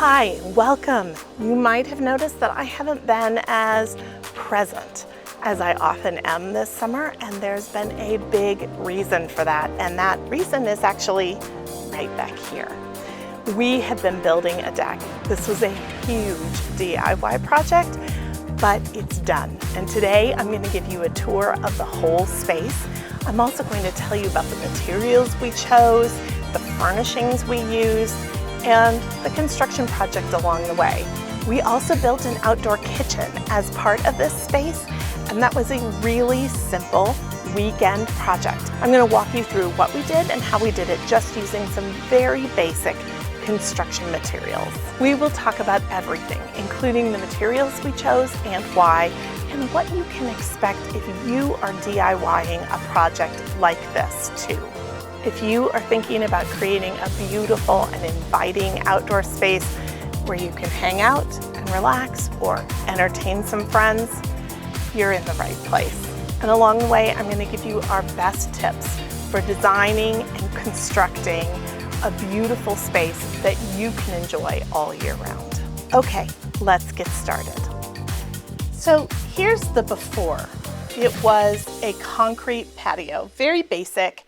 Hi, welcome. You might have noticed that I haven't been as present as I often am this summer, and there's been a big reason for that, and that reason is actually right back here. We have been building a deck. This was a huge DIY project, but it's done. And today I'm going to give you a tour of the whole space. I'm also going to tell you about the materials we chose, the furnishings we used, and the construction project along the way. We also built an outdoor kitchen as part of this space, and that was a really simple weekend project. I'm going to walk you through what we did and how we did it just using some very basic construction materials. We will talk about everything, including the materials we chose and why, and what you can expect if you are DIYing a project like this too. If you are thinking about creating a beautiful and inviting outdoor space where you can hang out and relax or entertain some friends, you're in the right place. And along the way, I'm going to give you our best tips for designing and constructing a beautiful space that you can enjoy all year round. Okay, let's get started. So here's the before. It was a concrete patio, very basic,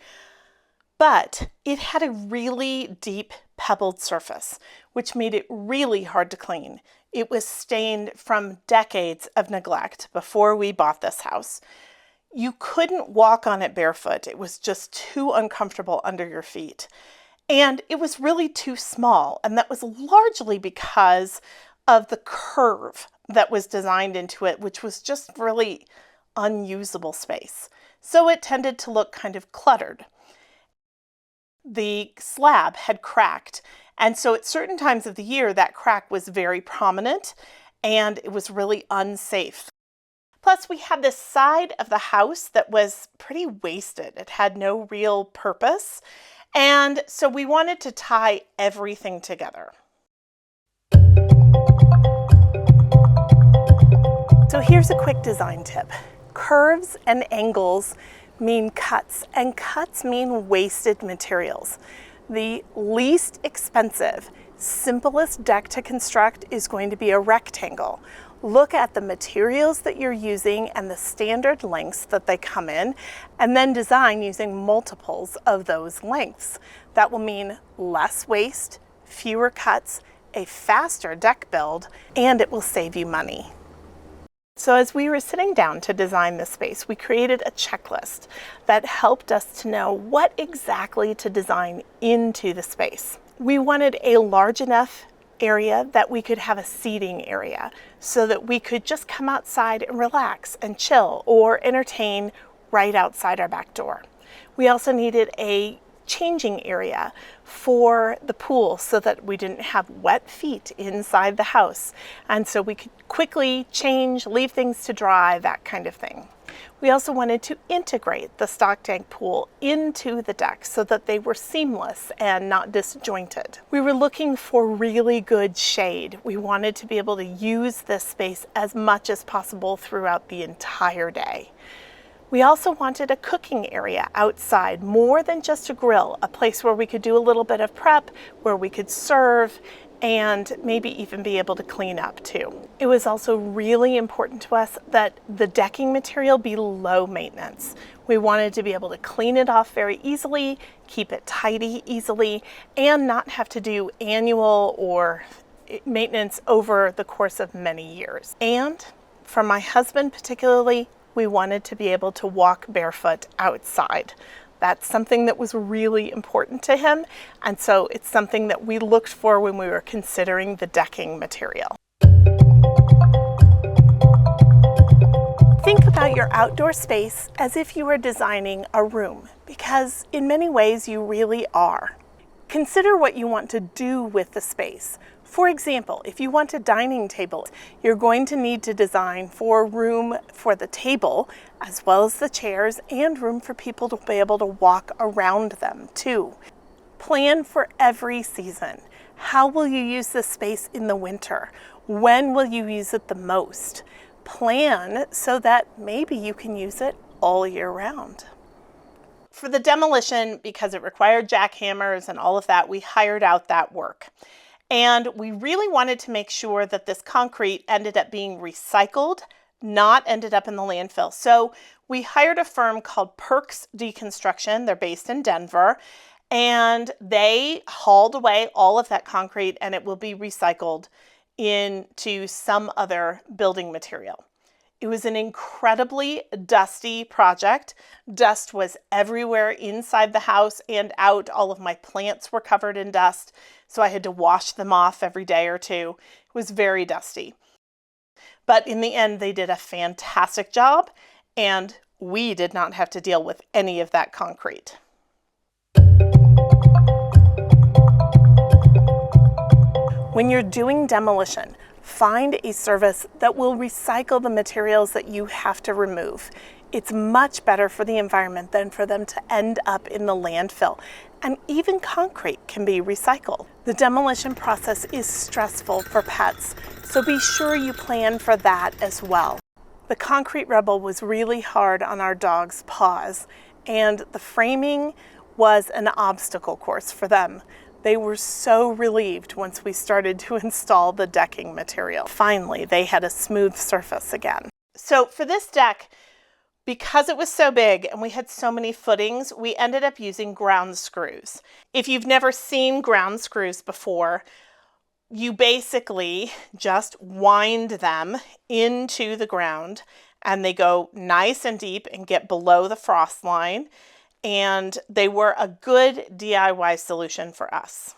but it had a really deep pebbled surface, which made it really hard to clean. It was stained from decades of neglect before we bought this house. You couldn't walk on it barefoot. It was just too uncomfortable under your feet. And it was really too small, and that was largely because of the curve that was designed into it, which was just really unusable space. So it tended to look kind of cluttered. The slab had cracked, and so at certain times of the year that crack was very prominent and it was really unsafe. Plus, we had this side of the house that was pretty wasted. It had no real purpose, and so we wanted to tie everything together. So here's a quick design tip. Curves and angles mean cuts, and cuts mean wasted materials. The least expensive, simplest deck to construct is going to be a rectangle. Look at the materials that you're using and the standard lengths that they come in, and then design using multiples of those lengths. That will mean less waste, fewer cuts, a faster deck build, and it will save you money. So as we were sitting down to design this space, we created a checklist that helped us to know what exactly to design into the space. We wanted a large enough area that we could have a seating area so that we could just come outside and relax and chill or entertain right outside our back door. We also needed a changing area for the pool so that we didn't have wet feet inside the house, and so we could quickly change, leave things to dry, that kind of thing. We also wanted to integrate the stock tank pool into the deck so that they were seamless and not disjointed. We were looking for really good shade. We wanted to be able to use this space as much as possible throughout the entire day. We also wanted a cooking area outside, more than just a grill, a place where we could do a little bit of prep, where we could serve, and maybe even be able to clean up too. It was also really important to us that the decking material be low maintenance. We wanted to be able to clean it off very easily, keep it tidy easily, and not have to do annual or maintenance over the course of many years. And for my husband particularly, we wanted to be able to walk barefoot outside. That's something that was really important to him, and so it's something that we looked for when we were considering the decking material. Think about your outdoor space as if you were designing a room, because in many ways you really are. Consider what you want to do with the space. For example, if you want a dining table, you're going to need to design for room for the table, as well as the chairs, and room for people to be able to walk around them too. Plan for every season. How will you use this space in the winter? When will you use it the most? Plan so that maybe you can use it all year round. For the demolition, because it required jackhammers and all of that, we hired out that work. And we really wanted to make sure that this concrete ended up being recycled, not ended up in the landfill. So we hired a firm called Perks Deconstruction. They're based in Denver, and they hauled away all of that concrete and it will be recycled into some other building material. It was an incredibly dusty project. Dust was everywhere inside the house and out. All of my plants were covered in dust, so I had to wash them off every day or two. It was very dusty. But in the end, they did a fantastic job, and we did not have to deal with any of that concrete. When you're doing demolition, find a service that will recycle the materials that you have to remove. It's much better for the environment than for them to end up in the landfill. And even concrete can be recycled. The demolition process is stressful for pets, so be sure you plan for that as well. The concrete rubble was really hard on our dog's paws, and the framing was an obstacle course for them. They were so relieved once we started to install the decking material. Finally, they had a smooth surface again. So for this deck, because it was so big and we had so many footings, we ended up using ground screws. If you've never seen ground screws before, you basically just wind them into the ground and they go nice and deep and get below the frost line. And they were a good DIY solution for us.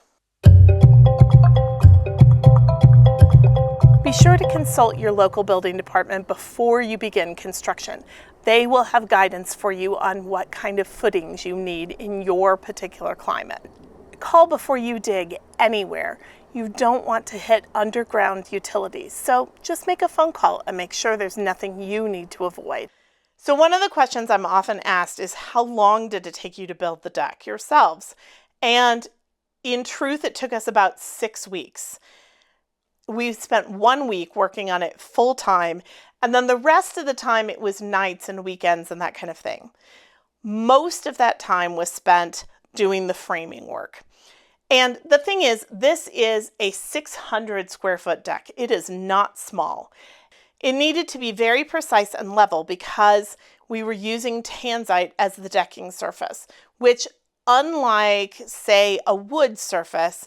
Be sure to consult your local building department before you begin construction. They will have guidance for you on what kind of footings you need in your particular climate. Call before you dig anywhere. You don't want to hit underground utilities, so just make a phone call and make sure there's nothing you need to avoid. So one of the questions I'm often asked is, how long did it take you to build the deck yourselves? And in truth, it took us about 6 weeks. We spent 1 week working on it full time, and then the rest of the time it was nights and weekends and that kind of thing. Most of that time was spent doing the framing work. And the thing is, this is a 600 square foot deck. It is not small. It needed to be very precise and level because we were using tanzite as the decking surface, which, unlike, say, a wood surface,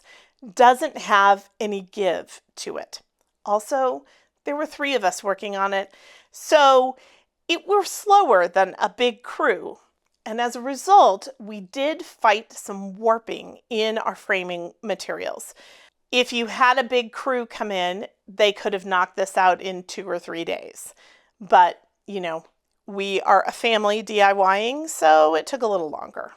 doesn't have any give to it. Also, there were 3 of us working on it, so it were slower than a big crew. And as a result, we did fight some warping in our framing materials. If you had a big crew come in, they could have knocked this out in 2 or 3 days. But, you know, we are a family DIYing, so it took a little longer.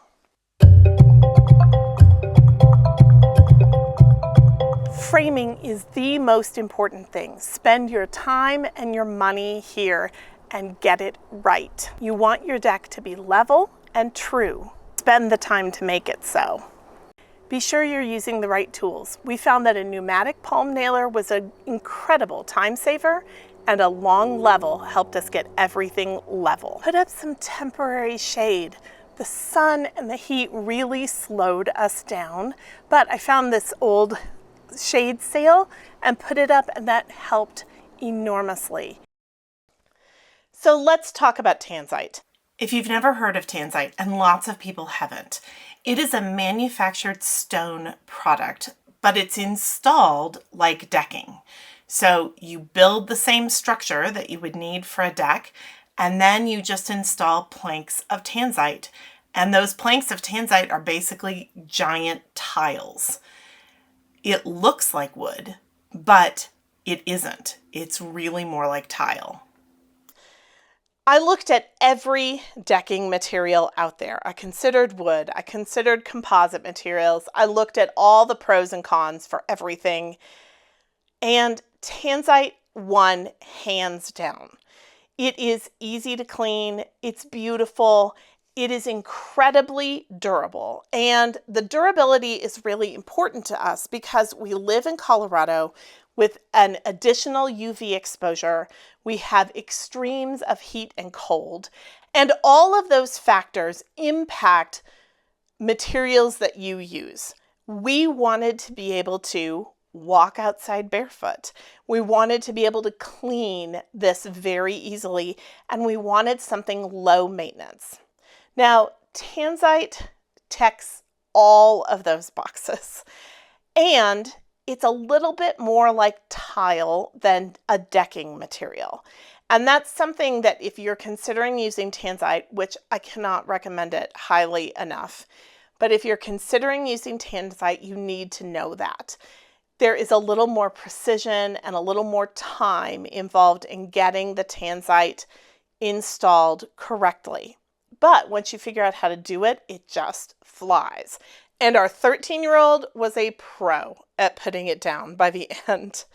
Framing is the most important thing. Spend your time and your money here and get it right. You want your deck to be level and true. Spend the time to make it so. Be sure you're using the right tools. We found that a pneumatic palm nailer was an incredible time saver, and a long level helped us get everything level. Put up some temporary shade. The sun and the heat really slowed us down, but I found this old shade sail and put it up, and that helped enormously. So let's talk about tanzite. If you've never heard of tanzite, and lots of people haven't, it is a manufactured stone product, but it's installed like decking. So you build the same structure that you would need for a deck, and then you just install planks of tanzite. And those planks of tanzite are basically giant tiles. It looks like wood, but it isn't. It's really more like tile. I looked at every decking material out there. I considered wood. I considered composite materials. I looked at all the pros and cons for everything. And tanzite won hands down. It is easy to clean. It's beautiful. It is incredibly durable. And the durability is really important to us because we live in Colorado with an additional UV exposure. We have extremes of heat and cold, and all of those factors impact materials that you use. We wanted to be able to walk outside barefoot. We wanted to be able to clean this very easily, and we wanted something low maintenance. Now, Tanzite checks all of those boxes, and it's a little bit more like tile than a decking material. And that's something that if you're considering using Tanzite, which I cannot recommend it highly enough, but if you're considering using Tanzite, you need to know that. There is a little more precision and a little more time involved in getting the Tanzite installed correctly. But once you figure out how to do it, it just flies. And our 13-year-old was a pro at putting it down by the end.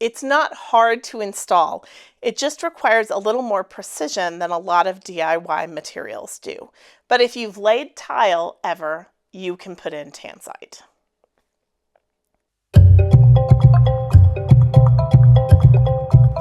It's not hard to install. It just requires a little more precision than a lot of DIY materials do. But if you've laid tile ever, you can put in Tanzite.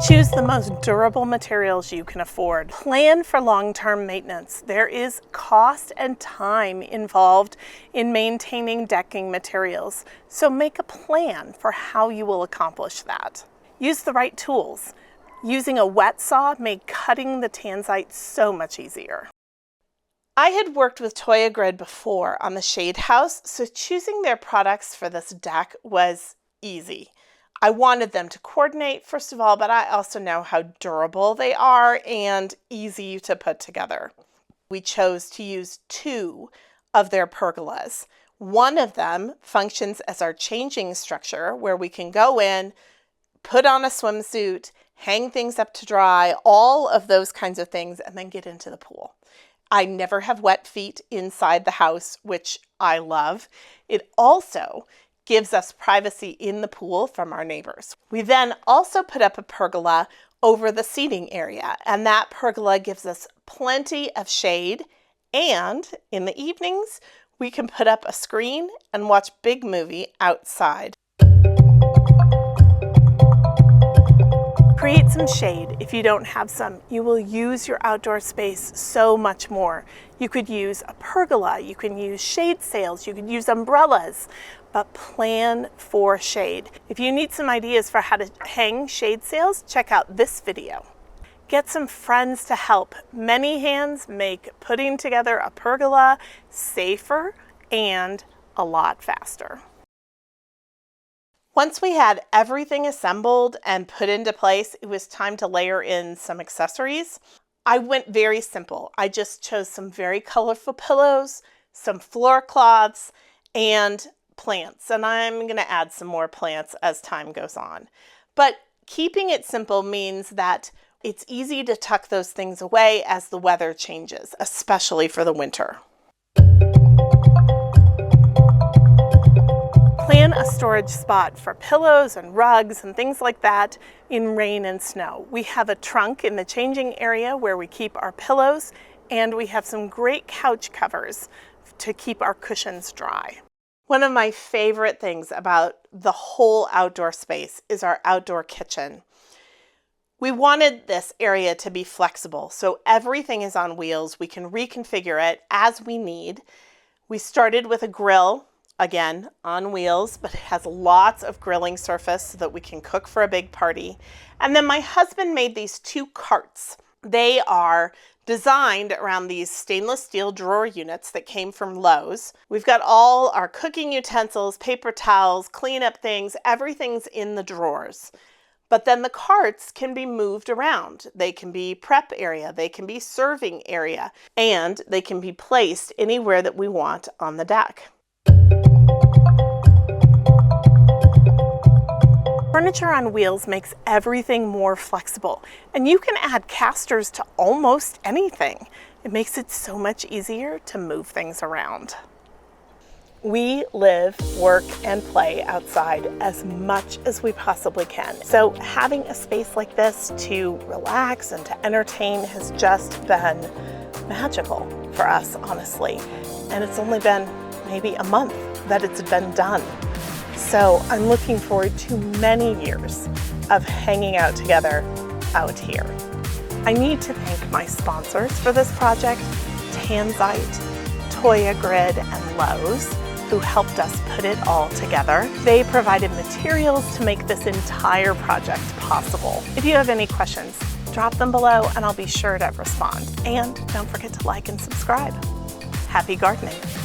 Choose the most durable materials you can afford. Plan for long-term maintenance. There is cost and time involved in maintaining decking materials, so make a plan for how you will accomplish that. Use the right tools. Using a wet saw made cutting the Tanzite so much easier. I had worked with Toya Grid before on the Shade House, so choosing their products for this deck was easy. I wanted them to coordinate, first of all, but I also know how durable they are and easy to put together. We chose to use 2 of their pergolas. One of them functions as our changing structure, where we can go in, put on a swimsuit, hang things up to dry, all of those kinds of things, and then get into the pool. I never have wet feet inside the house, which I love. It also gives us privacy in the pool from our neighbors. We then also put up a pergola over the seating area, and that pergola gives us plenty of shade, and in the evenings we can put up a screen and watch big movie outside. Create some shade. If you don't have some, you will use your outdoor space so much more. You could use a pergola, you can use shade sails, you could use umbrellas, but plan for shade. If you need some ideas for how to hang shade sails, check out this video. Get some friends to help. Many hands make putting together a pergola safer and a lot faster. Once we had everything assembled and put into place, it was time to layer in some accessories. I went very simple. I just chose some very colorful pillows, some floor cloths, and plants. And I'm going to add some more plants as time goes on. But keeping it simple means that it's easy to tuck those things away as the weather changes, especially for the winter. Plan a storage spot for pillows and rugs and things like that in rain and snow. We have a trunk in the changing area where we keep our pillows, and we have some great couch covers to keep our cushions dry. One of my favorite things about the whole outdoor space is our outdoor kitchen. We wanted this area to be flexible, so everything is on wheels. We can reconfigure it as we need. We started with a grill, again, on wheels, but it has lots of grilling surface so that we can cook for a big party. And then my husband made these 2 carts. They are designed around these stainless steel drawer units that came from Lowe's. We've got all our cooking utensils, paper towels, cleanup things, everything's in the drawers. But then the carts can be moved around. They can be prep area, they can be serving area, and they can be placed anywhere that we want on the deck. Furniture on wheels makes everything more flexible, and you can add casters to almost anything. It makes it so much easier to move things around. We live, work, and play outside as much as we possibly can. So having a space like this to relax and to entertain has just been magical for us, honestly. And it's only been maybe a month that it's been done. So I'm looking forward to many years of hanging out together out here. I need to thank my sponsors for this project, Tanzite, Toya Grid, and Lowe's, who helped us put it all together. They provided materials to make this entire project possible. If you have any questions, drop them below and I'll be sure to respond. And don't forget to like and subscribe. Happy gardening!